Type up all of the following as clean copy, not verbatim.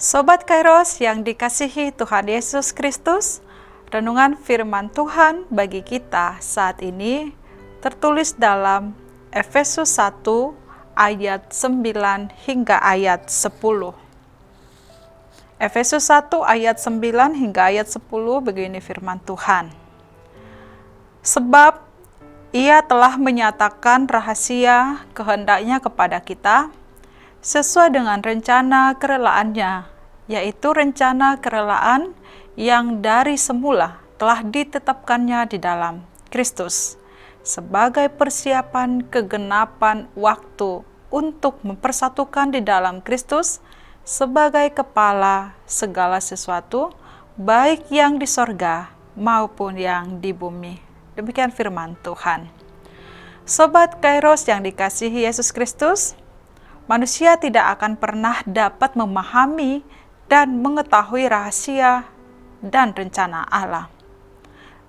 Sobat Kairos yang dikasihi Tuhan Yesus Kristus, renungan firman Tuhan bagi kita saat ini tertulis dalam Efesus 1 ayat 9 hingga ayat 10. Efesus 1 ayat 9 hingga ayat 10 begini firman Tuhan. Sebab Ia telah menyatakan rahasia kehendaknya kepada kita, sesuai dengan rencana kerelaannya, yaitu rencana kerelaan yang dari semula telah ditetapkannya di dalam Kristus, sebagai persiapan kegenapan waktu untuk mempersatukan di dalam Kristus sebagai kepala segala sesuatu, baik yang di sorga maupun yang di bumi. Demikian firman Tuhan. Sobat Kairos yang dikasihi Yesus Kristus, manusia tidak akan pernah dapat memahami dan mengetahui rahasia dan rencana Allah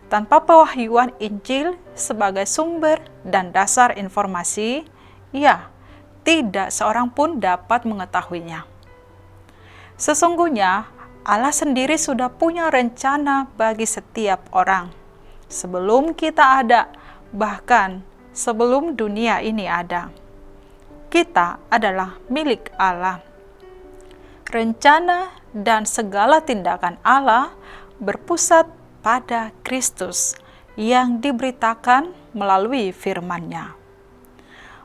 tanpa pewahyuan Injil sebagai sumber dan dasar informasi. Tidak seorang pun dapat mengetahuinya. Sesungguhnya Allah sendiri sudah punya rencana bagi setiap orang sebelum kita ada, bahkan sebelum dunia ini ada. Kita adalah milik Allah. Rencana dan segala tindakan Allah berpusat pada Kristus yang diberitakan melalui firman-Nya.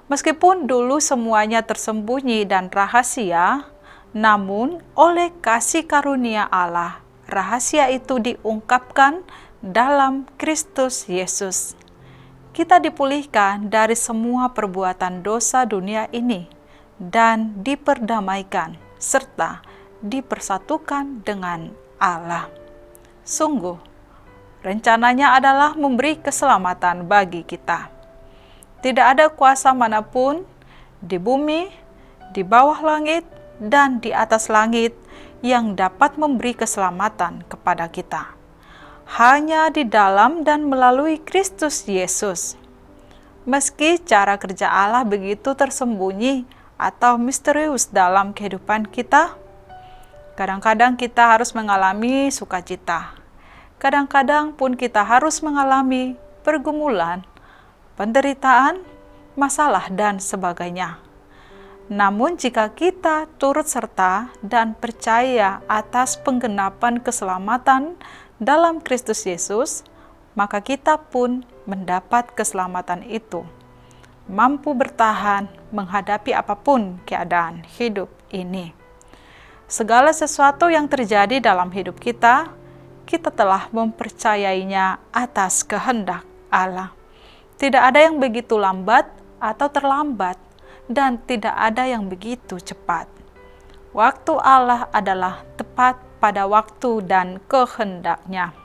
Meskipun dulu semuanya tersembunyi dan rahasia, namun oleh kasih karunia Allah, rahasia itu diungkapkan dalam Kristus Yesus. Kita dipulihkan dari semua perbuatan dosa dunia ini dan diperdamaikan serta dipersatukan dengan Allah. Sungguh, rencananya adalah memberi keselamatan bagi kita. Tidak ada kuasa manapun di bumi, di bawah langit, dan di atas langit yang dapat memberi keselamatan kepada kita. Hanya di dalam dan melalui Kristus Yesus. Meski cara kerja Allah begitu tersembunyi atau misterius dalam kehidupan kita, kadang-kadang kita harus mengalami sukacita. Kadang-kadang pun kita harus mengalami pergumulan, penderitaan, masalah, dan sebagainya. Namun jika kita turut serta dan percaya atas penggenapan keselamatan dalam Kristus Yesus, maka kita pun mendapat keselamatan itu, mampu bertahan menghadapi apapun keadaan hidup ini. Segala sesuatu yang terjadi dalam hidup kita, kita telah mempercayainya atas kehendak Allah. Tidak ada yang begitu lambat atau terlambat, dan tidak ada yang begitu cepat. Waktu Allah adalah tepat pada waktu dan kehendaknya.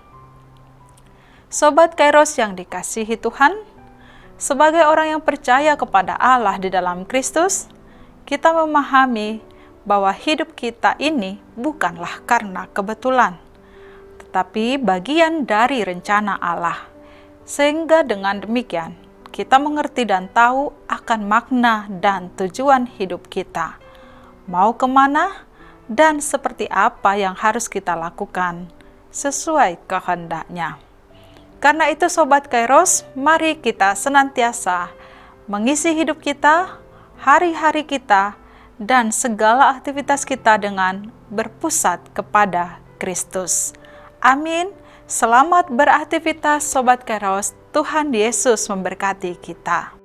Sobat Kairos yang dikasihi Tuhan, sebagai orang yang percaya kepada Allah di dalam Kristus, kita memahami bahwa hidup kita ini bukanlah karena kebetulan, tetapi bagian dari rencana Allah. Sehingga dengan demikian, kita mengerti dan tahu akan makna dan tujuan hidup kita. Mau kemana dan seperti apa yang harus kita lakukan sesuai kehendaknya. Karena itu Sobat Kairos, mari kita senantiasa mengisi hidup kita, hari-hari kita, dan segala aktivitas kita dengan berpusat kepada Kristus. Amin. Selamat beraktivitas Sobat Kairos. Tuhan Yesus memberkati kita.